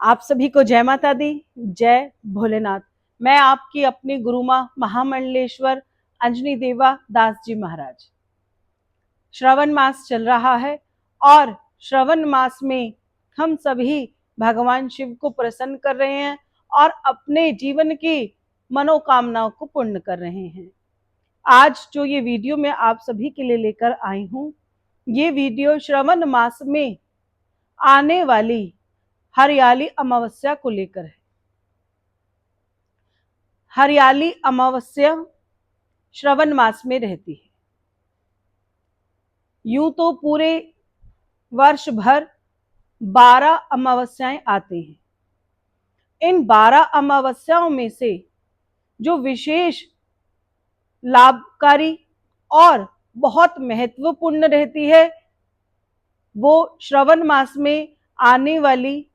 आप सभी को जय माता दी, जय भोलेनाथ। मैं आपकी अपनी गुरु माँ महामंडलेश्वर अंजनी देवा दास जी महाराज। श्रवण मास चल रहा है और श्रवण मास में हम सभी भगवान शिव को प्रसन्न कर रहे हैं और अपने जीवन की मनोकामनाओं को पूर्ण कर रहे हैं। आज जो ये वीडियो मैं आप सभी के लिए लेकर आई हूँ, ये वीडियो श्रवण मास में आने वाली हरियाली अमावस्या को लेकर है। हरियाली अमावस्या श्रवण मास में रहती है। यूं तो पूरे वर्ष भर 12 अमावस्याएं आती हैं। इन 12 अमावस्याओं में से जो विशेष लाभकारी और बहुत महत्वपूर्ण रहती है, वो श्रवण मास में आने वाली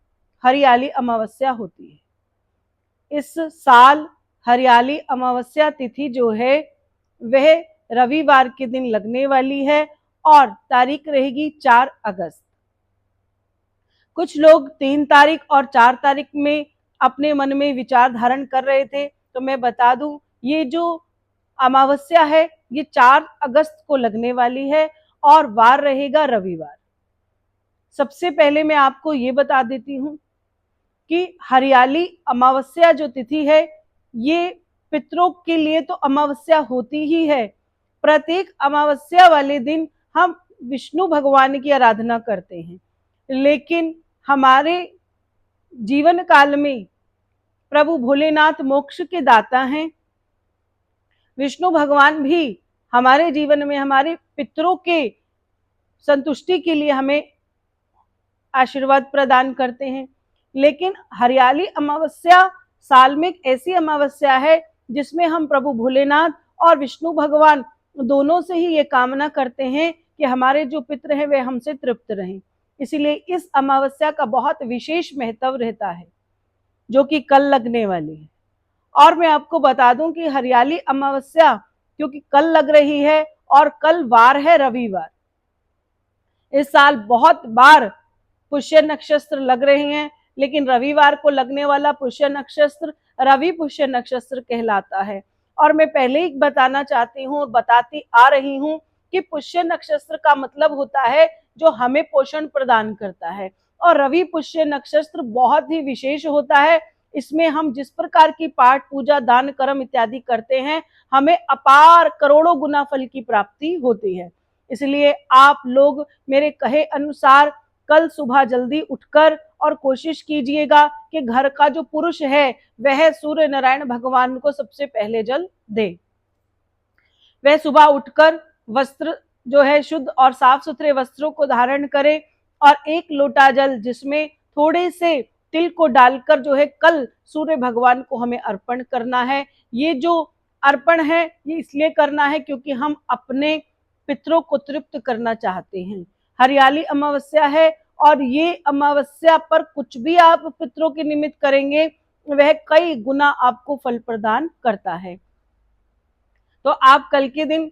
हरियाली अमावस्या होती है। इस साल हरियाली अमावस्या तिथि जो है वह रविवार के दिन लगने वाली है और तारीख रहेगी 4 अगस्त। कुछ लोग 3 तारीख और 4 तारीख में अपने मन में विचार धारण कर रहे थे, तो मैं बता दूं ये जो अमावस्या है ये 4 अगस्त को लगने वाली है और वार रहेगा रविवार। सबसे पहले मैं आपको ये बता देती हूँ कि हरियाली अमावस्या जो तिथि है ये पितरों के लिए तो अमावस्या होती ही है। प्रत्येक अमावस्या वाले दिन हम विष्णु भगवान की आराधना करते हैं, लेकिन हमारे जीवन काल में प्रभु भोलेनाथ मोक्ष के दाता हैं। विष्णु भगवान भी हमारे जीवन में हमारे पितरों के संतुष्टि के लिए हमें आशीर्वाद प्रदान करते हैं। लेकिन हरियाली अमावस्या साल में एक ऐसी अमावस्या है जिसमें हम प्रभु भोलेनाथ और विष्णु भगवान दोनों से ही ये कामना करते हैं कि हमारे जो पितर हैं वे हमसे तृप्त रहें। इसीलिए इस अमावस्या का बहुत विशेष महत्व रहता है, जो कि कल लगने वाली है। और मैं आपको बता दूं कि हरियाली अमावस्या क्योंकि कल लग रही है और कल वार है रविवार, इस साल बहुत बार पुष्य नक्षत्र लग रहे हैं, लेकिन रविवार को लगने वाला पुष्य नक्षत्र रवि पुष्य नक्षत्र कहलाता है। और मैं पहले ही बताना चाहती हूँ और बताती आ रही हूँ कि पुष्य नक्षत्र का मतलब होता है जो हमें पोषण प्रदान करता है, और रवि पुष्य नक्षत्र बहुत ही विशेष होता है। इसमें हम जिस प्रकार की पाठ पूजा दान कर्म इत्यादि करते हैं, हमें अपार करोड़ों गुना फल की प्राप्ति होती है। इसलिए आप लोग मेरे कहे अनुसार कल सुबह जल्दी उठकर और कोशिश कीजिएगा कि घर का जो पुरुष है वह सूर्य नारायण भगवान को सबसे पहले जल दे। वह सुबह उठकर वस्त्र जो है शुद्ध और साफ सुथरे वस्त्रों को धारण करे और 1 लोटा जल जिसमें थोड़े से तिल को डालकर जो है कल सूर्य भगवान को हमें अर्पण करना है। ये जो अर्पण है ये इसलिए करना है क्योंकि हम अपने पितरों को तृप्त करना चाहते हैं। हरियाली अमावस्या है और ये अमावस्या पर कुछ भी आप पितरों के निमित्त करेंगे वह कई गुना आपको फल प्रदान करता है। तो आप कल के दिन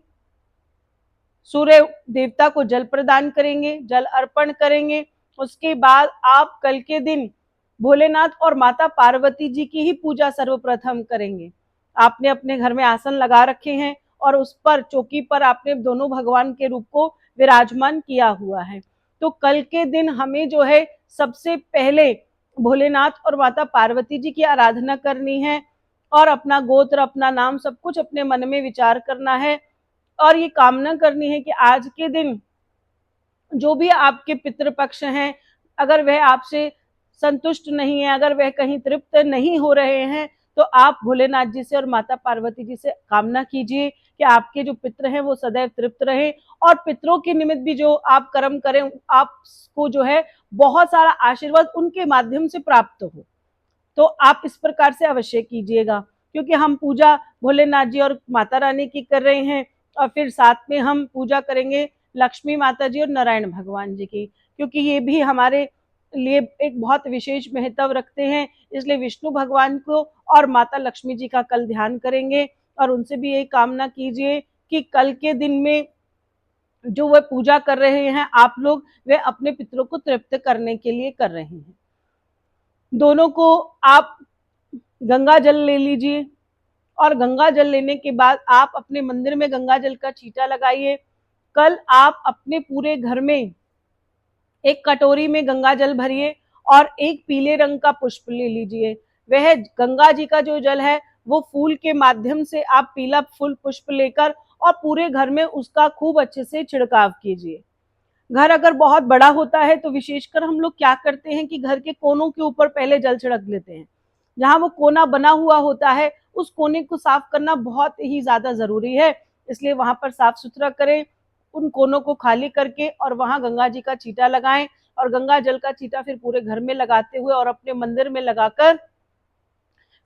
सूर्य देवता को जल प्रदान करेंगे, जल अर्पण करेंगे। उसके बाद आप कल के दिन भोलेनाथ और माता पार्वती जी की ही पूजा सर्वप्रथम करेंगे। आपने अपने घर में आसन लगा रखे हैं और उस पर चौकी पर आपने दोनों भगवान के रूप को विराजमान किया हुआ है। तो कल के दिन हमें जो है सबसे पहले भोलेनाथ और माता पार्वती जी की आराधना करनी है और अपना गोत्र अपना नाम सब कुछ अपने मन में विचार करना है और ये कामना करनी है कि आज के दिन जो भी आपके पितृपक्ष हैं, अगर वह आपसे संतुष्ट नहीं है, अगर वह कहीं तृप्त नहीं हो रहे हैं, तो आप भोलेनाथ जी से और माता पार्वती जी से कामना कीजिए कि आपके जो पितर हैं वो सदैव तृप्त रहें और पितरों के निमित्त भी जो आप कर्म करें आपको जो है बहुत सारा आशीर्वाद उनके माध्यम से प्राप्त हो। तो आप इस प्रकार से अवश्य कीजिएगा, क्योंकि हम पूजा भोलेनाथ जी और माता रानी की कर रहे हैं और फिर साथ में हम पूजा करेंगे लक्ष्मी माता जी और नारायण भगवान जी की, क्योंकि ये भी हमारे लिए एक बहुत विशेष महत्व रखते हैं। इसलिए विष्णु भगवान को और माता लक्ष्मी जी का कल ध्यान करेंगे और उनसे भी यही कामना कीजिए कि कल के दिन में जो वह पूजा कर रहे हैं आप लोग, वे अपने पितरों को तृप्त करने के लिए कर रहे हैं। दोनों को आप गंगा जल ले लीजिए और गंगा जल लेने के बाद आप अपने मंदिर में गंगा जल का छींटा लगाइए। कल आप अपने पूरे घर में एक कटोरी में गंगा जल भरिए और एक पीले रंग का पुष्प ले लीजिए। वह गंगा जी का जो जल है वो फूल के माध्यम से आप पीला फूल पुष्प लेकर और पूरे घर में उसका खूब अच्छे से छिड़काव कीजिए। घर अगर बहुत बड़ा होता है तो विशेषकर हम लोग क्या करते हैं कि घर के कोनों के ऊपर पहले जल छिड़क लेते हैं। जहां वो कोना बना हुआ होता है उस कोने को साफ करना बहुत ही ज्यादा जरूरी है, इसलिए वहां पर साफ सुथरा करें, उन कोनों को खाली करके और वहां गंगा जी का छींटा लगाएं और गंगा जल का छींटा फिर पूरे घर में लगाते हुए और अपने मंदिर में लगाकर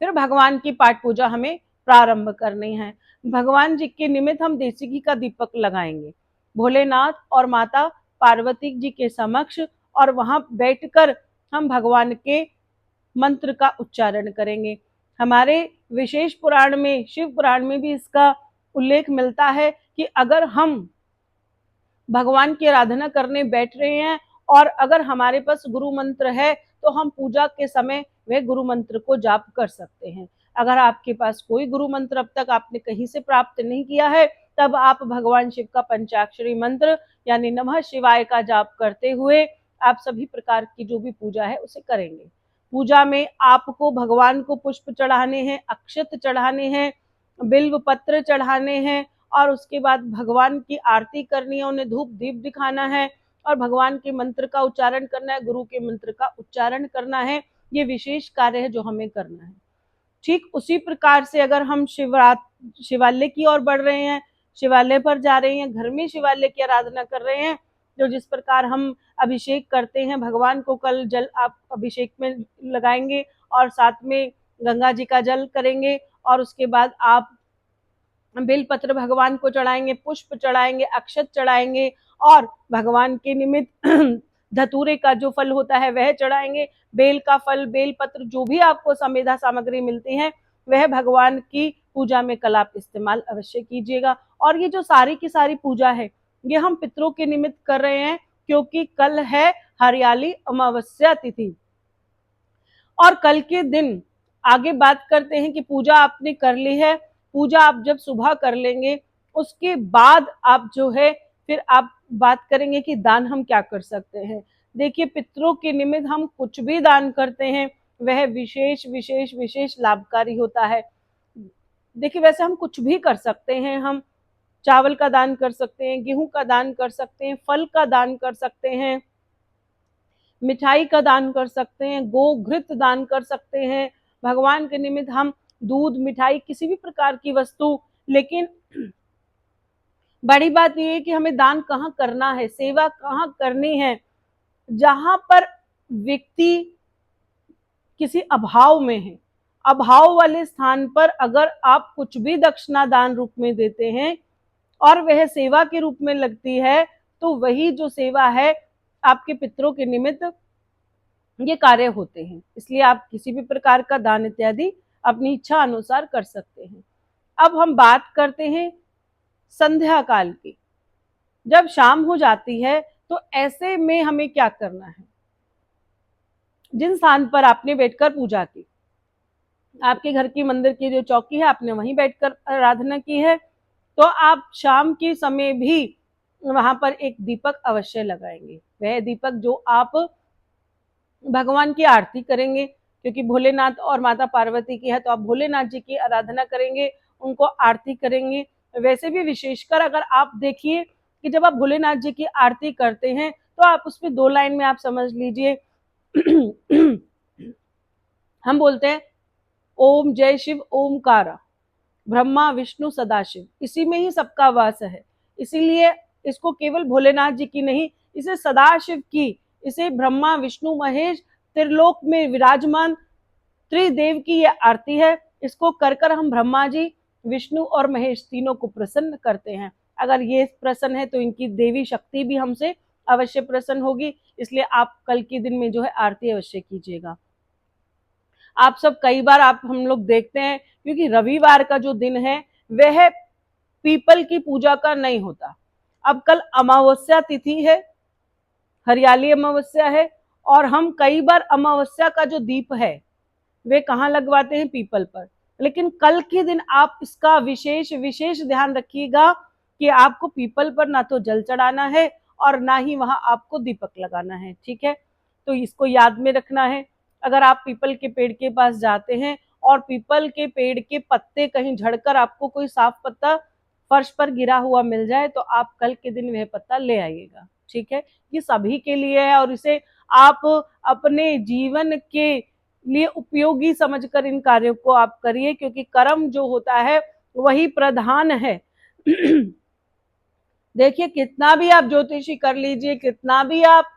फिर भगवान की पाठ पूजा हमें प्रारंभ करनी है। भगवान जी के निमित्त हम देसी घी का दीपक लगाएंगे भोलेनाथ और माता पार्वती जी के समक्ष, और वहां बैठकर हम भगवान के मंत्र का उच्चारण करेंगे। हमारे विशेष पुराण में, शिव पुराण में भी इसका उल्लेख मिलता है कि अगर हम भगवान की आराधना करने बैठ रहे हैं और अगर हमारे पास गुरु मंत्र है तो हम पूजा के समय वह गुरु मंत्र को जाप कर सकते हैं। अगर आपके पास कोई गुरु मंत्र अब तक आपने कहीं से प्राप्त नहीं किया है, तब आप भगवान शिव का पंचाक्षरी मंत्र यानी नमः शिवाय का जाप करते हुए आप सभी प्रकार की जो भी पूजा है उसे करेंगे। पूजा में आपको भगवान को पुष्प चढ़ाने हैं, अक्षत चढ़ाने हैं, बिल्व पत्र चढ़ाने हैं और उसके बाद भगवान की आरती करनी है, उन्हें धूप दीप दिखाना है और भगवान के मंत्र का उच्चारण करना है, गुरु के मंत्र का उच्चारण करना है। ये विशेष कार्य है जो हमें करना है। ठीक उसी प्रकार से अगर हम शिवालय की ओर बढ़ रहे हैं, शिवालय पर जा रहे हैं, घर में शिवालय की आराधना कर रहे हैं, तो जिस प्रकार हम अभिषेक करते हैं भगवान को, कल जल आप अभिषेक में लगाएंगे और साथ में गंगा जी का जल करेंगे और उसके बाद आप बेलपत्र भगवान को चढ़ाएंगे, पुष्प चढ़ाएंगे, अक्षत चढ़ाएंगे और भगवान के निमित्त धतूरे का जो फल होता है वह चढ़ाएंगे। बेल का फल, बेल पत्र, जो भी आपको संवेदा सामग्री मिलती है वह भगवान की पूजा में कल आप इस्तेमाल अवश्य कीजिएगा। और ये जो सारी की सारी पूजा है ये हम पितरों के निमित्त कर रहे हैं क्योंकि कल है हरियाली अमावस्या तिथि। और कल के दिन आगे बात करते हैं कि पूजा आपने कर ली है, पूजा आप जब सुबह कर लेंगे उसके बाद आप जो है फिर आप बात करेंगे कि दान हम क्या कर सकते हैं। देखिए, पितरों के निमित्त हम कुछ भी दान करते हैं वह विशेष विशेष विशेष लाभकारी होता है। देखिए, वैसे हम कुछ भी कर सकते हैं, हम चावल का दान कर सकते हैं, गेहूं का दान कर सकते हैं, फल का दान कर सकते हैं, मिठाई का दान कर सकते हैं, गोघृत दान कर सकते हैं। भगवान के निमित्त हम दूध, मिठाई, किसी भी प्रकार की वस्तु, लेकिन बड़ी बात यह है कि हमें दान कहाँ करना है, सेवा कहाँ करनी है। जहां पर व्यक्ति किसी अभाव में है, अभाव वाले स्थान पर अगर आप कुछ भी दक्षिणा दान रूप में देते हैं और वह सेवा के रूप में लगती है तो वही जो सेवा है आपके पितरों के निमित्त ये कार्य होते हैं। इसलिए आप किसी भी प्रकार का दान इत्यादि अपनी इच्छा अनुसार कर सकते हैं। अब हम बात करते हैं संध्या काल की। जब शाम हो जाती है तो ऐसे में हमें क्या करना है। जिन स्थान पर आपने बैठकर पूजा की, आपके घर की मंदिर की जो चौकी है आपने वहीं बैठकर आराधना की है, तो आप शाम के समय भी वहां पर एक दीपक अवश्य लगाएंगे। वह दीपक जो आप भगवान की आरती करेंगे, क्योंकि भोलेनाथ और माता पार्वती की है तो आप भोलेनाथ जी की आराधना करेंगे, उनको आरती करेंगे। वैसे भी विशेषकर अगर आप देखिए कि जब आप भोलेनाथ जी की आरती करते हैं तो आप उसमें 2 लाइन में आप समझ लीजिए हम बोलते हैं ओम जय शिव ओमकारा, ब्रह्मा विष्णु सदाशिव, इसी में ही सबका वास है। इसीलिए इसको केवल भोलेनाथ जी की नहीं, इसे सदाशिव की, इसे ब्रह्मा विष्णु महेश त्रिलोक में विराजमान त्रिदेव की यह आरती है। इसको कर कर हम ब्रह्मा जी, विष्णु और महेश तीनों को प्रसन्न करते हैं। अगर ये प्रसन्न है तो इनकी देवी शक्ति भी हमसे अवश्य प्रसन्न होगी। इसलिए आप कल के दिन में जो है आरती अवश्य कीजिएगा। आप सब कई बार आप हम लोग देखते हैं क्योंकि रविवार का जो दिन है वह पीपल की पूजा का नहीं होता। अब कल अमावस्या तिथि है, हरियाली अमावस्या है और हम कई बार अमावस्या का जो दीप है वे कहाँ लगवाते हैं? पीपल पर। लेकिन कल के दिन आप इसका विशेष विशेष ध्यान रखिएगा कि आपको पीपल पर ना तो जल चढ़ाना है और ना ही वहां आपको दीपक लगाना है। ठीक है, तो इसको याद में रखना है। अगर आप पीपल के पेड़ के पास जाते हैं और पीपल के पेड़ के पत्ते कहीं झड़कर आपको कोई साफ पत्ता फर्श पर गिरा हुआ मिल जाए तो आप कल के दिन वह पत्ता ले आइएगा। ठीक है, ये सभी के लिए है और इसे आप अपने जीवन के लिए उपयोगी समझकर इन कार्यों को आप करिए, क्योंकि कर्म जो होता है वही प्रधान है। देखिए, कितना भी आप ज्योतिषी कर लीजिए, कितना भी आप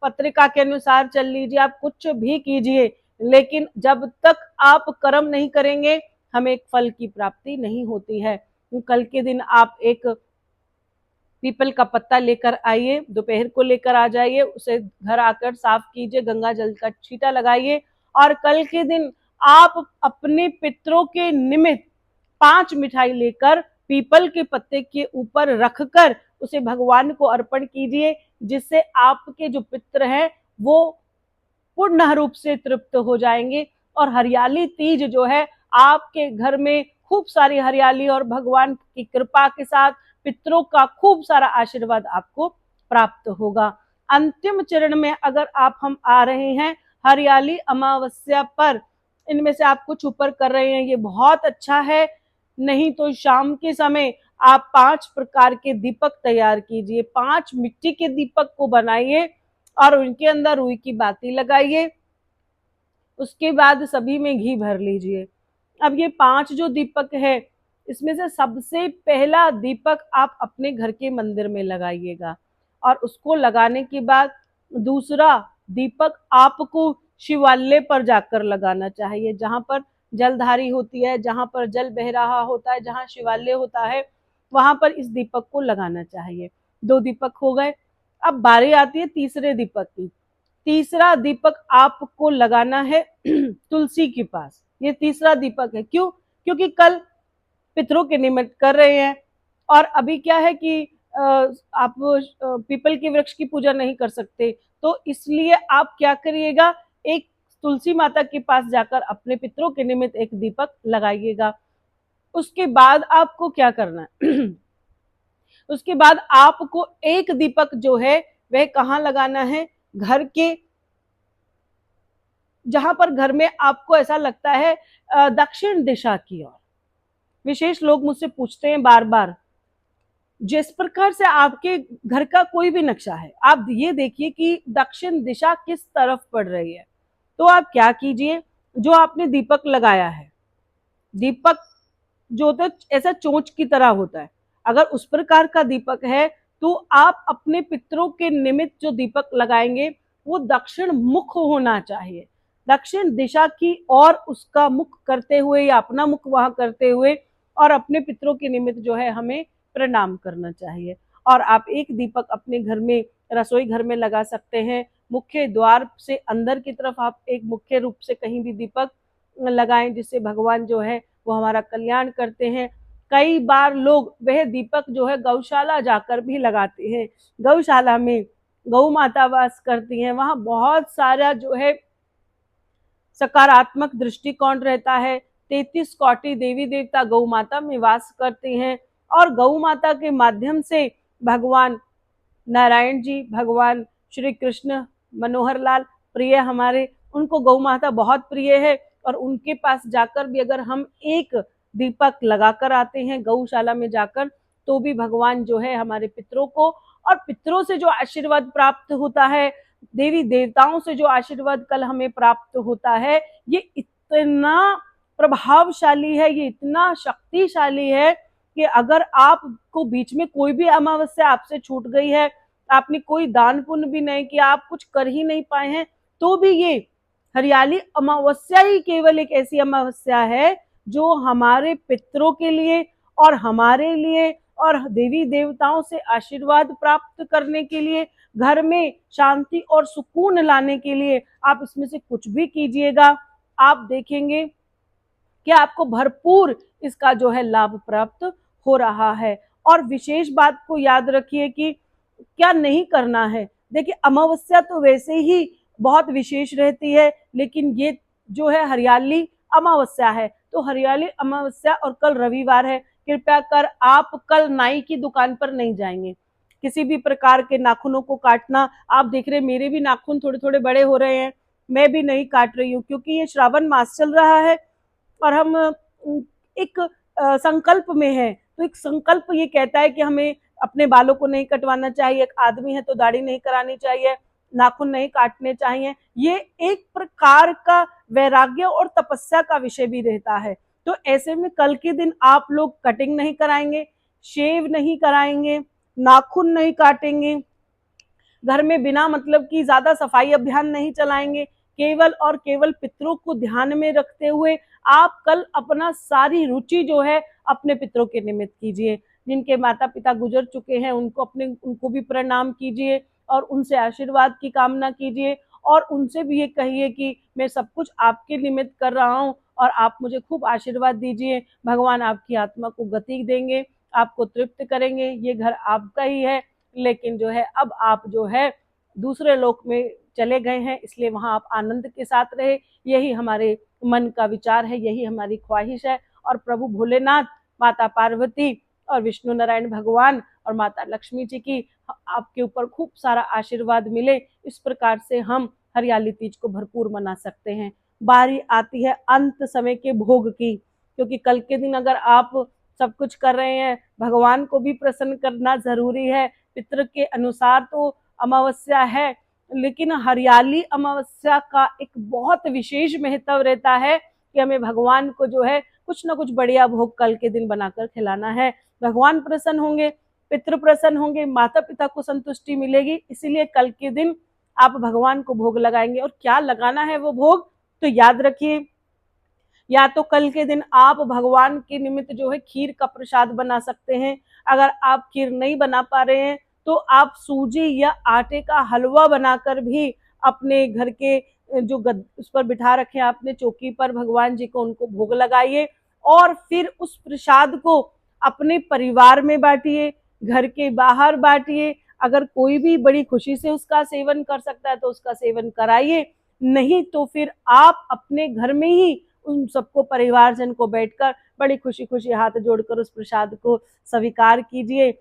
पत्रिका के अनुसार चल लीजिए, आप कुछ भी कीजिए, लेकिन जब तक आप कर्म नहीं करेंगे हमें एक फल की प्राप्ति नहीं होती है। कल के दिन आप एक पीपल का पत्ता लेकर आइए, दोपहर को लेकर आ जाइए, उसे घर आकर साफ कीजिए, गंगा जल का छींटा लगाइए और कल के दिन आप अपने पितरों के निमित्त 5 मिठाई लेकर पीपल के पत्ते के ऊपर रखकर उसे भगवान को अर्पण कीजिए, जिससे आपके जो पितर हैं वो पूर्ण रूप से तृप्त हो जाएंगे और हरियाली तीज जो है आपके घर में खूब सारी हरियाली और भगवान की कृपा के साथ पितरों का खूब सारा आशीर्वाद आपको प्राप्त होगा। अंतिम चरण में अगर हम आ रहे हैं हरियाली अमावस्या पर, इनमें से आप कुछ ऊपर कर रहे हैं, ये बहुत अच्छा है। नहीं तो शाम के समय आप 5 प्रकार के दीपक तैयार कीजिए, 5 मिट्टी के दीपक को बनाइए और उनके अंदर रुई की बाती लगाइए। उसके बाद सभी में घी भर लीजिए। अब ये 5 जो दीपक है, इसमें से सबसे पहला दीपक आप अपने घर के मंदिर में लगाइएगा और उसको लगाने के बाद दूसरा दीपक आपको शिवालय पर जाकर लगाना चाहिए, जहां पर जलधारी होती है, जहां पर जल बह रहा होता है, जहां शिवालय होता है, वहां पर इस दीपक को लगाना चाहिए। 2 दीपक हो गए। अब बारी आती है तीसरे दीपक की। तीसरा दीपक आपको लगाना है तुलसी के पास। ये तीसरा दीपक है, क्यों? क्योंकि कल पितरों के निमित्त कर रहे हैं और अभी क्या है कि आप पीपल के वृक्ष की पूजा नहीं कर सकते, तो इसलिए आप क्या करिएगा, एक तुलसी माता के पास जाकर अपने पितरों के निमित्त एक दीपक लगाइएगा। उसके बाद आपको क्या करना है? उसके बाद आपको एक दीपक जो है वह कहाँ लगाना है? घर के, जहां पर घर में आपको ऐसा लगता है दक्षिण दिशा की ओर। विशेष लोग मुझसे पूछते हैं बार बार, जिस प्रकार से आपके घर का कोई भी नक्शा है, आप ये देखिए कि दक्षिण दिशा किस तरफ पड़ रही है। तो आप क्या कीजिए, जो आपने दीपक लगाया है, दीपक जो होता है ऐसा चोंच की तरह होता है, अगर उस प्रकार का दीपक है तो आप अपने पितरों के निमित्त जो दीपक लगाएंगे वो दक्षिण मुख होना चाहिए। दक्षिण दिशा की ओर उसका मुख करते हुए या अपना मुख वहां करते हुए और अपने पितरों के निमित्त जो है हमें प्रणाम करना चाहिए। और आप एक दीपक अपने घर में, रसोई घर में लगा सकते हैं। मुख्य द्वार से अंदर की तरफ आप एक मुख्य रूप से कहीं भी दीपक लगाएं, जिससे भगवान जो है वो हमारा कल्याण करते हैं। कई बार लोग वह दीपक जो है गौशाला जाकर भी लगाते हैं। गौशाला में गौ माता वास करती हैं, वहां बहुत सारा जो है सकारात्मक दृष्टिकोण रहता है। 33 कोटि देवी देवता गौ माता में वास करते हैं और गौ माता के माध्यम से भगवान नारायण जी, भगवान श्री कृष्ण, मनोहर लाल प्रिय हमारे, उनको गौ माता बहुत प्रिय है और उनके पास जाकर भी अगर हम एक दीपक लगाकर आते हैं गौशाला में जाकर, तो भी भगवान जो है हमारे पितरों को, और पितरों से जो आशीर्वाद प्राप्त होता है, देवी देवताओं से जो आशीर्वाद कल हमें प्राप्त होता है, ये इतना प्रभावशाली है, ये इतना शक्तिशाली है कि अगर आपको बीच में कोई भी अमावस्या आपसे छूट गई है, आपने कोई दान पुण्य भी नहीं किया, आप कुछ कर ही नहीं पाए हैं, तो भी ये हरियाली अमावस्या ही केवल एक ऐसी अमावस्या है जो हमारे पितरों के लिए और हमारे लिए और देवी देवताओं से आशीर्वाद प्राप्त करने के लिए, घर में शांति और सुकून लाने के लिए आप इसमें से कुछ भी कीजिएगा, आप देखेंगे कि आपको भरपूर इसका जो है लाभ प्राप्त हो रहा है। और विशेष बात को याद रखिए कि क्या नहीं करना है। देखिए, अमावस्या तो वैसे ही बहुत विशेष रहती है। लेकिन ये जो है हरियाली अमावस्या है, तो हरियाली अमावस्या और कल रविवार है, कृपया कर आप कल नाई की दुकान पर नहीं जाएंगे। किसी भी प्रकार के नाखूनों को काटना, आप देख रहे मेरे भी नाखून थोड़े थोड़े बड़े हो रहे हैं, मैं भी नहीं काट रही हूँ, क्योंकि ये श्रावण मास चल रहा है और हम एक संकल्प में है। तो एक संकल्प ये कहता है कि हमें अपने बालों को नहीं कटवाना चाहिए, एक आदमी है तो दाढ़ी नहीं करानी चाहिए, नाखून नहीं काटने चाहिए। ये एक प्रकार का वैराग्य और तपस्या का विषय भी रहता है। तो ऐसे में कल के दिन आप लोग कटिंग नहीं कराएंगे, शेव नहीं कराएंगे, नाखून नहीं काटेंगे, घर में बिना मतलब की ज्यादा सफाई अभियान नहीं चलाएंगे, केवल और केवल पितरों को ध्यान में रखते हुए आप कल अपना सारी रुचि जो है अपने पितरों के निमित्त कीजिए। जिनके माता पिता गुजर चुके हैं उनको भी प्रणाम कीजिए और उनसे आशीर्वाद की कामना कीजिए और उनसे भी ये कहिए कि मैं सब कुछ आपके निमित्त कर रहा हूँ और आप मुझे खूब आशीर्वाद दीजिए। भगवान आपकी आत्मा को गति देंगे, आपको तृप्त करेंगे। ये घर आपका ही है, लेकिन जो है अब आप जो है दूसरे लोक में चले गए हैं, इसलिए वहां आप आनंद के साथ रहे। यही हमारे मन का विचार है, यही हमारी ख्वाहिश है। और प्रभु भोलेनाथ, माता पार्वती और विष्णु नारायण भगवान और माता लक्ष्मी जी की आपके ऊपर खूब सारा आशीर्वाद मिले। इस प्रकार से हम हरियाली तीज को भरपूर मना सकते हैं। बारी आती है अंत समय के भोग की, क्योंकि कल के दिन अगर आप सब कुछ कर रहे हैं, भगवान को भी प्रसन्न करना जरूरी है। पितृ के अनुसार तो अमावस्या है, लेकिन हरियाली अमावस्या का एक बहुत विशेष महत्व रहता है कि हमें भगवान को जो है कुछ ना कुछ बढ़िया भोग कल के दिन बनाकर खिलाना है। भगवान प्रसन्न होंगे, पितृ प्रसन्न होंगे, माता पिता को संतुष्टि मिलेगी। इसीलिए कल के दिन आप भगवान को भोग लगाएंगे। और क्या लगाना है वो भोग, तो याद रखिए, या तो कल के दिन आप भगवान के निमित्त जो है खीर का प्रसाद बना सकते हैं। अगर आप खीर नहीं बना पा रहे हैं तो आप सूजी या आटे का हलवा बनाकर भी अपने घर के जो उस पर बिठा रखे आपने चौकी पर भगवान जी को, उनको भोग लगाइए और फिर उस प्रसाद को अपने परिवार में बांटिए, घर के बाहर बांटिए। अगर कोई भी बड़ी खुशी से उसका सेवन कर सकता है तो उसका सेवन कराइए, नहीं तो फिर आप अपने घर में ही उन सबको, परिवारजन को बैठकर बड़ी खुशी खुशी हाथ जोड़कर उस प्रसाद को स्वीकार कीजिए।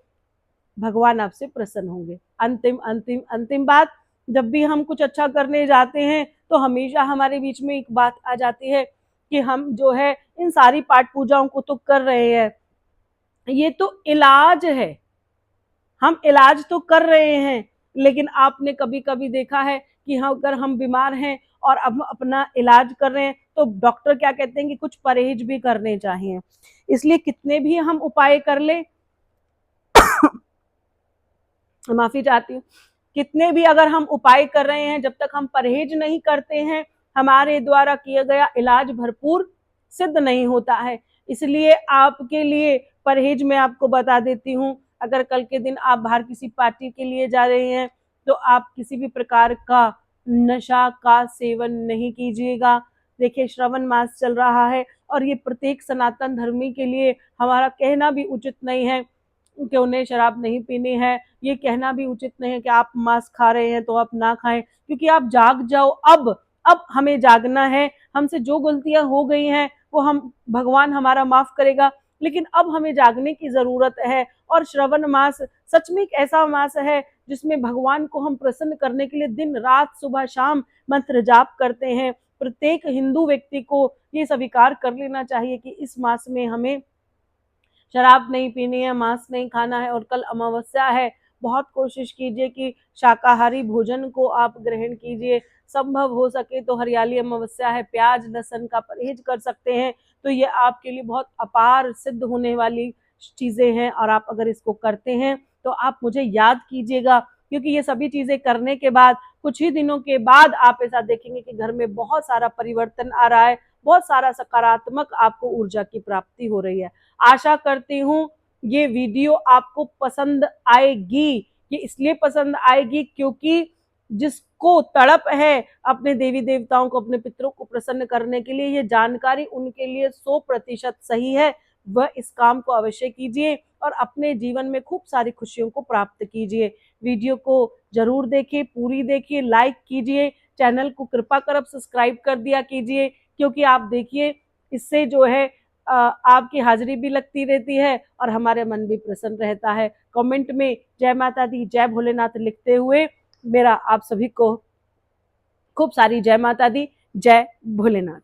भगवान आपसे प्रसन्न होंगे। अंतिम अंतिम अंतिम बात, जब भी हम कुछ अच्छा करने जाते हैं तो हमेशा हमारे बीच में एक बात आ जाती है कि हम जो है इन सारी पाठ पूजाओं को तो कर रहे हैं, ये तो इलाज है, हम इलाज तो कर रहे हैं। लेकिन आपने कभी कभी देखा है कि अगर हम बीमार हैं और अब अपना इलाज कर रहे हैं तो डॉक्टर क्या कहते हैं कि कुछ परहेज भी करने चाहिए। इसलिए कितने भी हम उपाय कर ले, माफी चाहती हूँ, कितने भी अगर हम उपाय कर रहे हैं, जब तक हम परहेज नहीं करते हैं हमारे द्वारा किया गया इलाज भरपूर सिद्ध नहीं होता है। इसलिए आपके लिए परहेज मैं आपको बता देती हूँ। अगर कल के दिन आप बाहर किसी पार्टी के लिए जा रहे हैं तो आप किसी भी प्रकार का नशा का सेवन नहीं कीजिएगा। देखिए श्रावण मास चल रहा है और ये प्रत्येक सनातन धर्मी के लिए हमारा कहना भी उचित नहीं है कि उन्हें शराब नहीं पीनी है। ये कहना भी उचित नहीं है कि आप मांस खा रहे हैं तो आप ना खाएं, क्योंकि आप जाग जाओ। अब हमें जागना है। हमसे जो गलतियां हो गई हैं वो हम, भगवान हमारा माफ करेगा, लेकिन अब हमें जागने की जरूरत है। और श्रवण मास सच में एक ऐसा मास है जिसमें भगवान को हम प्रसन्न करने के लिए दिन रात सुबह शाम मंत्र जाप करते हैं। प्रत्येक हिंदू व्यक्ति को ये स्वीकार कर लेना चाहिए कि इस मास में हमें शराब नहीं पीनी है, मांस नहीं खाना है। और कल अमावस्या है, बहुत कोशिश कीजिए कि शाकाहारी भोजन को आप ग्रहण कीजिए। संभव हो सके तो हरियाली अमावस्या है, प्याज लहसुन का परहेज कर सकते हैं, तो ये आपके लिए बहुत अपार सिद्ध होने वाली चीजें हैं। और आप अगर इसको करते हैं तो आप मुझे याद कीजिएगा, क्योंकि ये सभी चीजें करने के बाद कुछ ही दिनों के बाद आप ऐसा देखेंगे कि घर में बहुत सारा परिवर्तन आ रहा है, बहुत सारा सकारात्मक आपको ऊर्जा की प्राप्ति हो रही है। आशा करती हूँ ये वीडियो आपको पसंद आएगी। ये इसलिए पसंद आएगी क्योंकि जिसको तड़प है अपने देवी देवताओं को, अपने पितरों को प्रसन्न करने के लिए, ये जानकारी उनके लिए 100% सही है। वह इस काम को अवश्य कीजिए और अपने जीवन में खूब सारी खुशियों को प्राप्त कीजिए। वीडियो को जरूर देखिए, पूरी देखिए, लाइक कीजिए, चैनल को कृपा कर अब सब्सक्राइब कर दिया कीजिए, क्योंकि आप देखिए इससे जो है आपकी हाजिरी भी लगती रहती है और हमारे मन भी प्रसन्न रहता है। कमेंट में जय माता दी, जय भोलेनाथ लिखते हुए मेरा आप सभी को खूब सारी जय माता दी, जय भोलेनाथ।